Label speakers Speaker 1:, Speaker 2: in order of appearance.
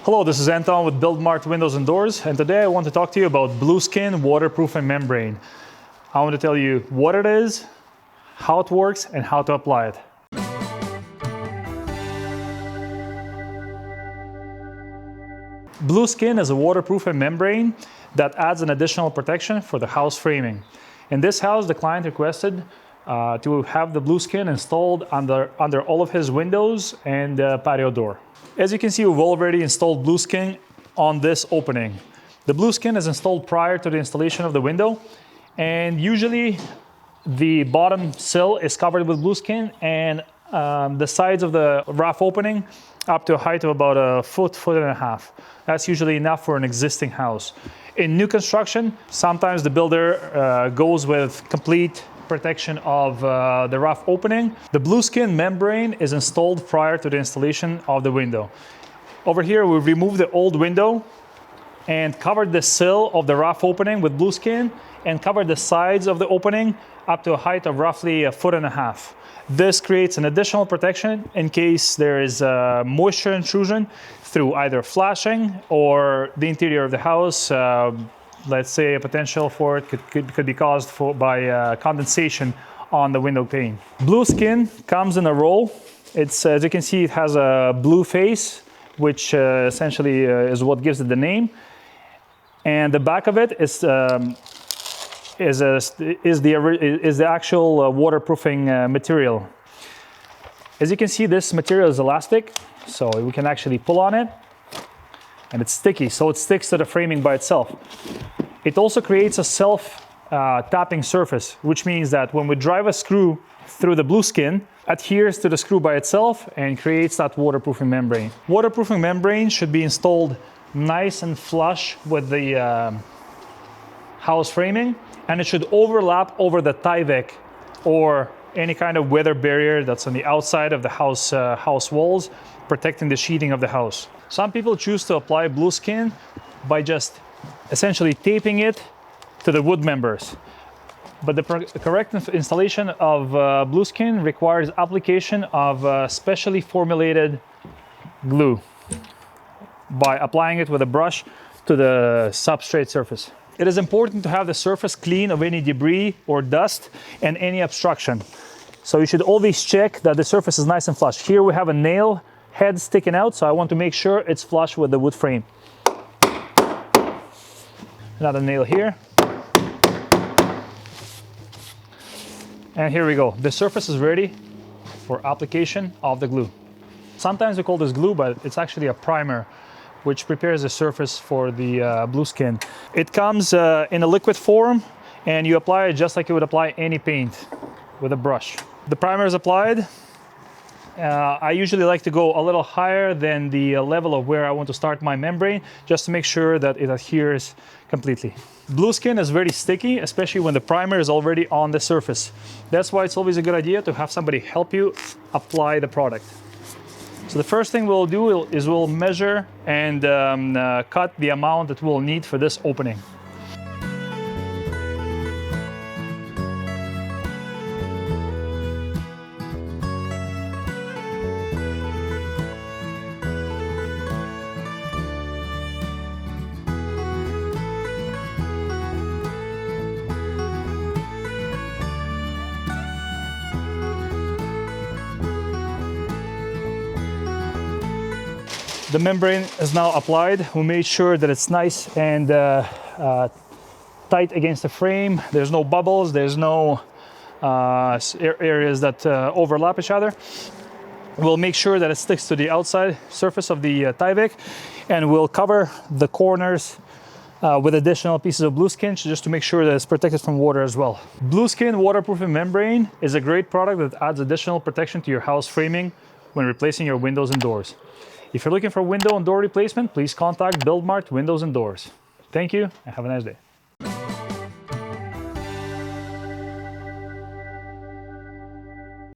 Speaker 1: Hello, this is Anton with Buildmart Windows and Doors, and today I want to talk to you about Blueskin waterproofing membrane. I want to tell you what it is, how it works, and how to apply it. Blueskin is a waterproofing membrane that adds an additional protection for the house framing. In this house, the client requested to have the Blueskin installed under all of his windows and patio door. As you can see, we've already installed Blueskin on this opening. The Blueskin is installed prior to the installation of the window, and usually the bottom sill is covered with Blueskin, and the sides of the rough opening up to a height of about a foot and a half. That's usually enough for an existing house. In new construction, sometimes the builder goes with complete protection of the rough opening. The Blueskin membrane is installed prior to the installation of the window. Over here, we removed the old window and covered the sill of the rough opening with Blueskin and covered the sides of the opening up to a height of roughly a foot and a half. This creates an additional protection in case there is moisture intrusion through either flashing or the interior of the house. Let's say a potential for it could be caused by condensation on the window pane. Blueskin comes in a roll. It's, as you can see, it has a blue face, which essentially is what gives it the name. And the back of it is the actual waterproofing material. As you can see, this material is elastic, so we can actually pull on it, and it's sticky, so it sticks to the framing by itself. It also creates a self-tapping surface, which means that when we drive a screw through the Blueskin, adheres to the screw by itself and creates that waterproofing membrane. Waterproofing membrane should be installed nice and flush with the house framing, and it should overlap over the Tyvek or any kind of weather barrier that's on the outside of the house walls, protecting the sheeting of the house. Some people choose to apply Blueskin by just essentially taping it to the wood members. But the correct installation of Blueskin requires application of specially formulated glue by applying it with a brush to the substrate surface. It is important to have the surface clean of any debris or dust and any obstruction. So you should always check that the surface is nice and flush. Here we have a nail head sticking out, so I want to make sure it's flush with the wood frame. Another nail here. And here we go. The surface is ready for application of the glue. Sometimes we call this glue, but it's actually a primer which prepares the surface for the Blueskin. It comes in a liquid form, and you apply it just like you would apply any paint with a brush. The primer is applied. I usually like to go a little higher than the level of where I want to start my membrane, just to make sure that it adheres completely. Blueskin is very sticky, especially when the primer is already on the surface. That's why it's always a good idea to have somebody help you apply the product. So the first thing we'll do is we'll measure and cut the amount that we'll need for this opening. The membrane is now applied. We made sure that it's nice and tight against the frame. There's no bubbles, there's no areas that overlap each other. We'll make sure that it sticks to the outside surface of the Tyvek, and we'll cover the corners with additional pieces of Blueskin just to make sure that it's protected from water as well. Blueskin waterproofing membrane is a great product that adds additional protection to your house framing when replacing your windows and doors. If you're looking for window and door replacement, please contact Buildmart Windows and Doors. Thank you, and have a nice day.